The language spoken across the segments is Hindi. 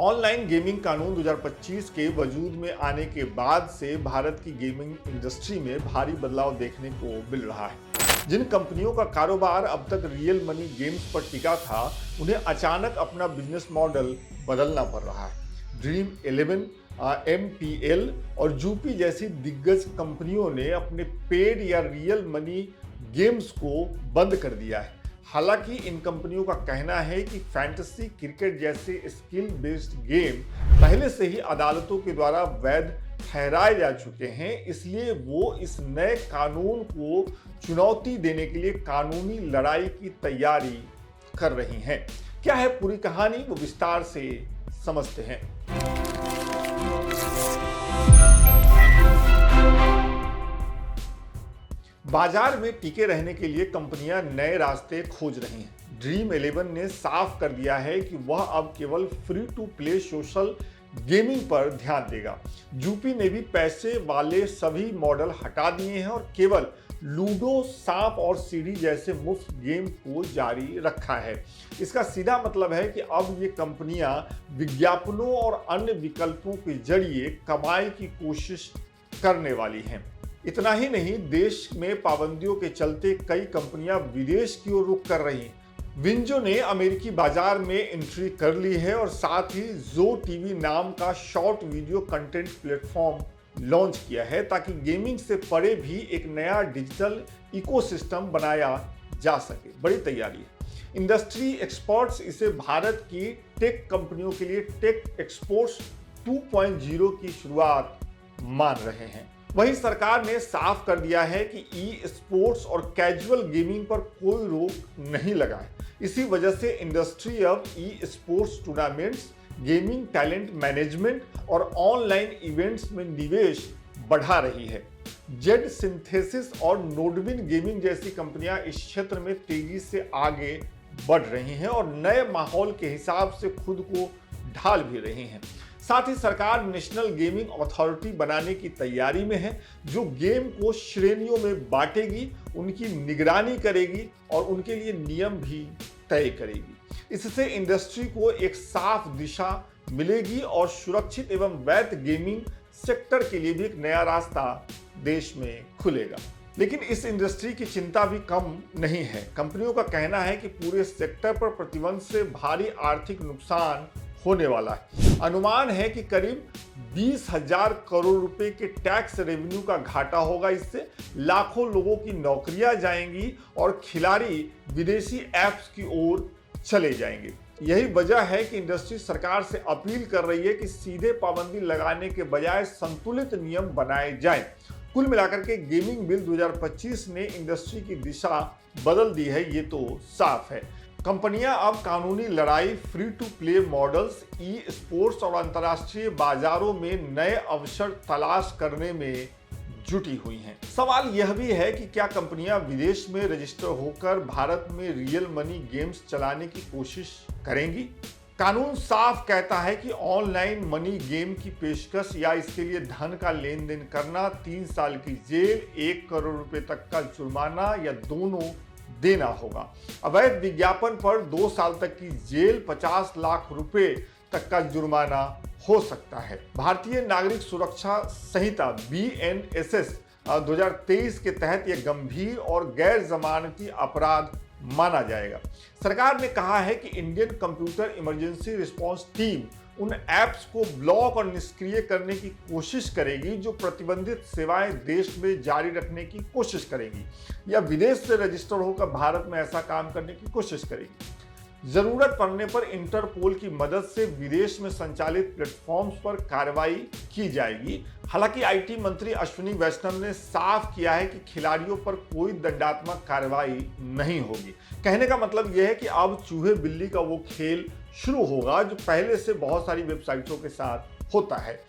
ऑनलाइन गेमिंग कानून 2025 के वजूद में आने के बाद से भारत की गेमिंग इंडस्ट्री में भारी बदलाव देखने को मिल रहा है। जिन कंपनियों का कारोबार अब तक रियल मनी गेम्स पर टिका था, उन्हें अचानक अपना बिजनेस मॉडल बदलना पड़ रहा है। ड्रीम 11, MPL और जूपी जैसी दिग्गज कंपनियों ने अपने पेड या रियल मनी गेम्स को बंद कर दिया है। हालांकि इन कंपनियों का कहना है कि फैंटेसी क्रिकेट जैसे स्किल बेस्ड गेम पहले से ही अदालतों के द्वारा वैध ठहराए जा चुके हैं, इसलिए वो इस नए कानून को चुनौती देने के लिए कानूनी लड़ाई की तैयारी कर रही हैं। क्या है पूरी कहानी, वो विस्तार से समझते हैं। बाजार में टिके रहने के लिए कंपनियां नए रास्ते खोज रही हैं। ड्रीम 11 ने साफ कर दिया है कि वह अब केवल free to play social gaming पर ध्यान देगा। जूपी ने भी पैसे वाले सभी मॉडल हटा दिए हैं और केवल लूडो, सांप और सीढ़ी जैसे मुफ्त गेम को जारी रखा है। इसका सीधा मतलब है कि अब ये कंपनियां विज्ञापनों और अन्य विकल्पों के जरिए कमाई की कोशिश करने वाली हैं। इतना ही नहीं, देश में पाबंदियों के चलते कई कंपनियां विदेश की ओर रुख कर रही हैं। विंजो ने अमेरिकी बाजार में एंट्री कर ली है और साथ ही जो टीवी नाम का short video content platform launch किया है, ताकि गेमिंग से परे भी एक नया डिजिटल इकोसिस्टम बनाया जा सके। बड़ी तैयारी है। इंडस्ट्री एक्सपर्ट्स इसे भारत की टेक कंपनियों के लिए टेक एक्सपोर्ट्स 2.0 की शुरुआत मान रहे हैं। वहीं सरकार ने साफ कर दिया है कि ई स्पोर्ट्स और कैजुअल गेमिंग पर कोई रोक नहीं लगाए। इसी वजह से इंडस्ट्री अब e sports tournaments, gaming talent management और ऑनलाइन इवेंट्स में निवेश बढ़ा रही है। जेड सिंथेसिस और नोडविन गेमिंग जैसी कंपनियां इस क्षेत्र में तेजी से आगे बढ़ रही हैं और नए माहौल के हिसाब से खुद को ढाल भी रही हैं। साथ ही सरकार नेशनल गेमिंग अथॉरिटी बनाने की तैयारी में है, जो गेम को श्रेणियों में बांटेगी, उनकी निगरानी करेगी और उनके लिए नियम भी तय करेगी। इससे इंडस्ट्री को एक साफ दिशा मिलेगी और सुरक्षित एवं वैध गेमिंग सेक्टर के लिए भी एक नया रास्ता देश में खुलेगा। लेकिन इस इंडस्ट्री की चिंता भी कम नहीं है। कंपनियों का कहना है कि पूरे सेक्टर पर प्रतिबंध से भारी आर्थिक नुकसान होने वाला है। अनुमान है कि करीब 20,000 करोड़ रुपए के टैक्स रेवेन्यू का घाटा होगा। इससे लाखों लोगों की नौकरियां जाएंगी और खिलाड़ी विदेशी ऐप्स की ओर चले जाएंगे। यही वजह है कि इंडस्ट्री सरकार से अपील कर रही है कि सीधे पाबंदी लगाने के बजाय संतुलित नियम बनाए जाएं। कुल मिलाकर के गेमिंग बिल 2025 ने इंडस्ट्री की दिशा बदल दी है, ये तो साफ है। कंपनियां अब कानूनी लड़ाई, free to play models, e sports और अंतर्राष्ट्रीय बाजारों में नए अवसर तलाश करने में जुटी हुई हैं। सवाल यह भी है कि क्या कंपनियां विदेश में रजिस्टर होकर भारत में रियल मनी गेम्स चलाने की कोशिश करेंगी? कानून साफ कहता है कि ऑनलाइन मनी गेम की पेशकश या इसके लिए धन का लेन देन करना 3 साल की जेल, 1 करोड़ रुपए तक का जुर्माना या दोनों देना होगा। अवैध विज्ञापन पर 2 साल तक की जेल, 50 लाख रुपए तक का जुर्माना हो सकता है। भारतीय नागरिक सुरक्षा संहिता BNSS 2023 के तहत यह गंभीर और गैर जमानती अपराध माना जाएगा। सरकार ने कहा है कि Indian computer emergency response team उन ऐप्स को ब्लॉक और निष्क्रिय करने की कोशिश करेगी जो प्रतिबंधित सेवाएं देश में जारी रखने की कोशिश करेगी या विदेश से रजिस्टर होकर भारत में ऐसा काम करने की कोशिश करेगी। जरूरत पड़ने पर इंटरपोल की मदद से विदेश में संचालित प्लेटफॉर्म्स पर कार्रवाई की जाएगी। हालांकि IT मंत्री अश्विनी वैष्णव ने साफ किया है कि खिलाड़ियों पर कोई दंडात्मक कार्रवाई नहीं होगी। कहने का मतलब यह है कि अब चूहे बिल्ली का वो खेल शुरू होगा जो पहले से बहुत सारी वेबसाइटों के साथ होता है।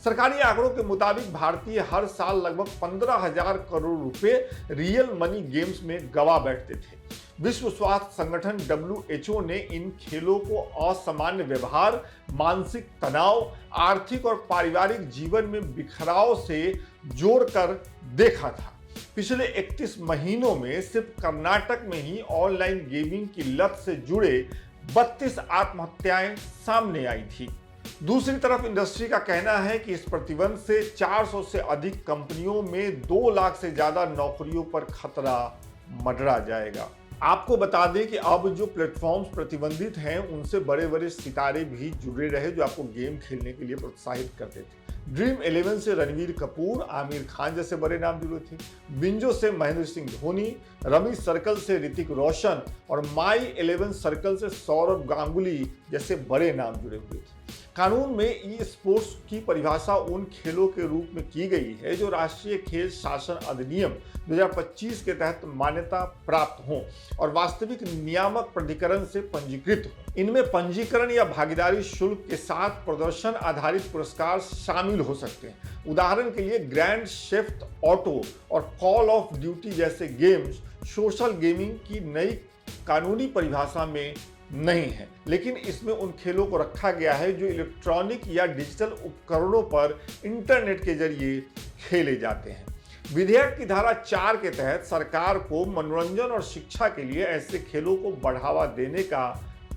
सरकारी आंकड़ों के मुताबिक भारतीय हर साल लगभग 15,000 करोड़ रुपए रियल मनी गेम्स में गवा बैठते थे। विश्व स्वास्थ्य संगठन WHO ने इन खेलों को असामान्य व्यवहार, मानसिक तनाव, आर्थिक और पारिवारिक जीवन में बिखराव से जोड़कर देखा था। पिछले 31 महीनों में सिर्फ कर्नाटक में ही ऑनलाइन गेमिंग की लत से जुड़े 32 आत्महत्याएं सामने आई थी। दूसरी तरफ इंडस्ट्री का कहना है कि इस प्रतिबंध से 400 से अधिक कंपनियों में 2 लाख से ज्यादा नौकरियों पर खतरा मंडरा जाएगा। आपको बता दें कि अब जो प्लेटफॉर्म्स प्रतिबंधित हैं उनसे बड़े बड़े सितारे भी जुड़े रहे जो आपको गेम खेलने के लिए प्रोत्साहित करते थे। ड्रीम 11 से रणवीर कपूर, आमिर खान जैसे बड़े नाम जुड़े थे। बिंजो से महेंद्र सिंह धोनी, रमी सर्कल से ऋतिक रोशन और माई 11 सर्कल से सौरभ गांगुली जैसे बड़े नाम जुड़े हुए थे। कानून में ई स्पोर्ट्स की परिभाषा उन खेलों के रूप में की गई है जो राष्ट्रीय खेल शासन अधिनियम 2025 के तहत मान्यता प्राप्त हों और वास्तविक नियामक प्राधिकरण से पंजीकृत हों। इनमें पंजीकरण या भागीदारी शुल्क के साथ प्रदर्शन आधारित पुरस्कार शामिल हो सकते हैं। उदाहरण के लिए ग्रैंड थेफ्ट ऑटो और कॉल ऑफ ड्यूटी जैसे गेम्स सोशल गेमिंग की नई कानूनी परिभाषा में नहीं है, लेकिन इसमें उन खेलों को रखा गया है जो इलेक्ट्रॉनिक या डिजिटल उपकरणों पर इंटरनेट के जरिए खेले जाते हैं। विधेयक की धारा 4 के तहत सरकार को मनोरंजन और शिक्षा के लिए ऐसे खेलों को बढ़ावा देने का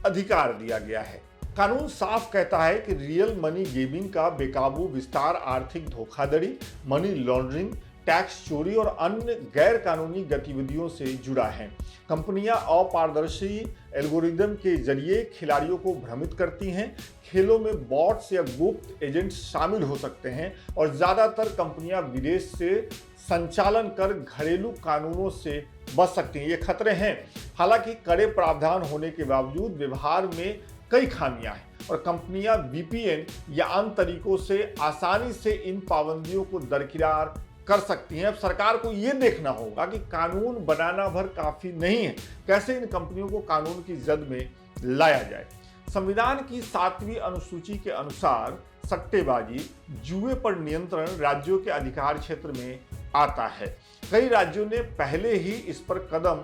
अधिकार दिया गया है। कानून साफ कहता है कि रियल मनी गेमिंग का बेकाबू विस्तार आर्थिक धोखाधड़ी, मनी लॉन्ड्रिंग, टैक्स चोरी और अन्य गैर कानूनी गतिविधियों से जुड़ा है। कंपनियां अपारदर्शी एल्गोरिदम के जरिए खिलाड़ियों को भ्रमित करती हैं। खेलों में बॉट्स या गुप्त एजेंट्स शामिल हो सकते हैं और ज्यादातर कंपनियां विदेश से संचालन कर घरेलू कानूनों से बच सकती हैं। ये खतरे हैं। हालांकि कड़े प्रावधान होने के बावजूद व्यवहार में कई खामियां हैं और कंपनियां VPN या अन्य तरीकों से आसानी से इन पाबंदियों को दरकिनार कर सकती हैं। अब सरकार को यह देखना होगा कि कानून बनाना भर काफी नहीं है, कैसे इन कंपनियों को कानून की जद में लाया जाए। संविधान की 7वीं अनुसूची के अनुसार सट्टेबाजी, जुए पर नियंत्रण राज्यों के अधिकार क्षेत्र में आता है। कई राज्यों ने पहले ही इस पर कदम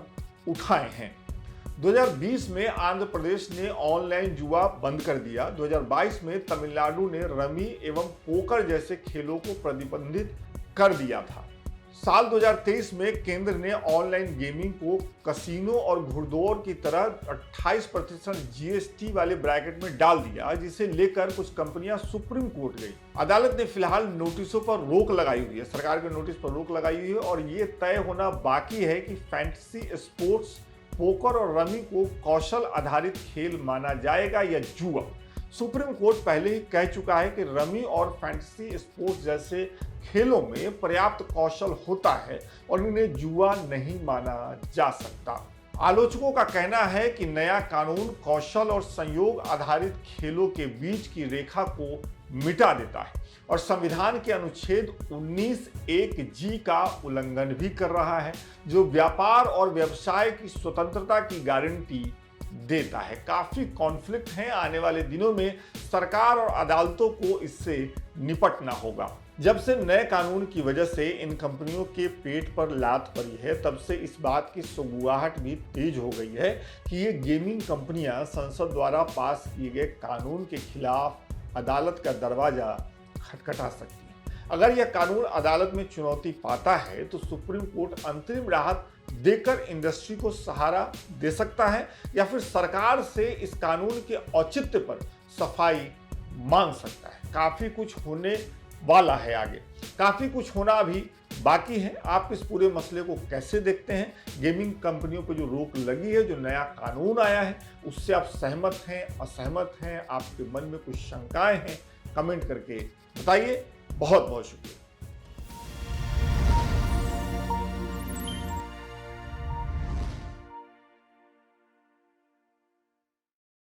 उठाए हैं। 2020 में आंध्र प्रदेश ने ऑनलाइन जुआ बंद कर दिया। 2022 में तमिलनाडु ने रमी एवं पोकर जैसे खेलों को प्रतिबंधित कर दिया था। साल 2023 में केंद्र ने ऑनलाइन गेमिंग को कसिनो और घुड़दौड़ की तरह 28% GST वाले ब्रैकेट में डाल दिया, जिसे लेकर कुछ कंपनियां सुप्रीम कोर्ट गई। अदालत ने फिलहाल नोटिसों पर रोक लगाई हुई है, सरकार के नोटिस पर रोक लगाई हुई है और ये तय होना बाकी है कि फैंटेसी स्पोर्ट्स, पोकर और रमी को कौशल आधारित खेल माना जाएगा या जुआ। सुप्रीम कोर्ट पहले ही कह चुका है कि रमी और फैंटेसी स्पोर्ट्स जैसे खेलों में पर्याप्त कौशल होता है और इन्हें जुआ नहीं माना जा सकता। आलोचकों का कहना है कि नया कानून कौशल और संयोग आधारित खेलों के बीच की रेखा को मिटा देता है और संविधान के अनुच्छेद 19(1)(g) का उल्लंघन भी कर रहा है, जो व्यापार और व्यवसाय की स्वतंत्रता की गारंटी देता है। काफी कॉन्फ्लिक्ट हैं। आने वाले दिनों में सरकार और अदालतों को इससे निपटना होगा। जब से नए कानून की वजह से इन कंपनियों के पेट पर लात पड़ी है, तब से इस बात की सुगबुगाहट भी तेज हो गई है कि ये गेमिंग कंपनियां संसद द्वारा पास किए गए कानून के खिलाफ अदालत का दरवाजा खटखटा सकती हैं। अगर यह कानून अदालत में चुनौती पाता है तो सुप्रीम कोर्ट अंतरिम राहत देकर इंडस्ट्री को सहारा दे सकता है या फिर सरकार से इस कानून के औचित्य पर सफाई मांग सकता है। काफी कुछ होने वाला है, आगे काफी कुछ होना अभी बाकी है। आप इस पूरे मसले को कैसे देखते हैं? गेमिंग कंपनियों पर जो रोक लगी है, जो नया कानून आया है, उससे आप सहमत हैं, असहमत हैं? आपके मन में कुछ शंकाएं हैं? कमेंट करके बताइए। बहुत बहुत शुक्रिया।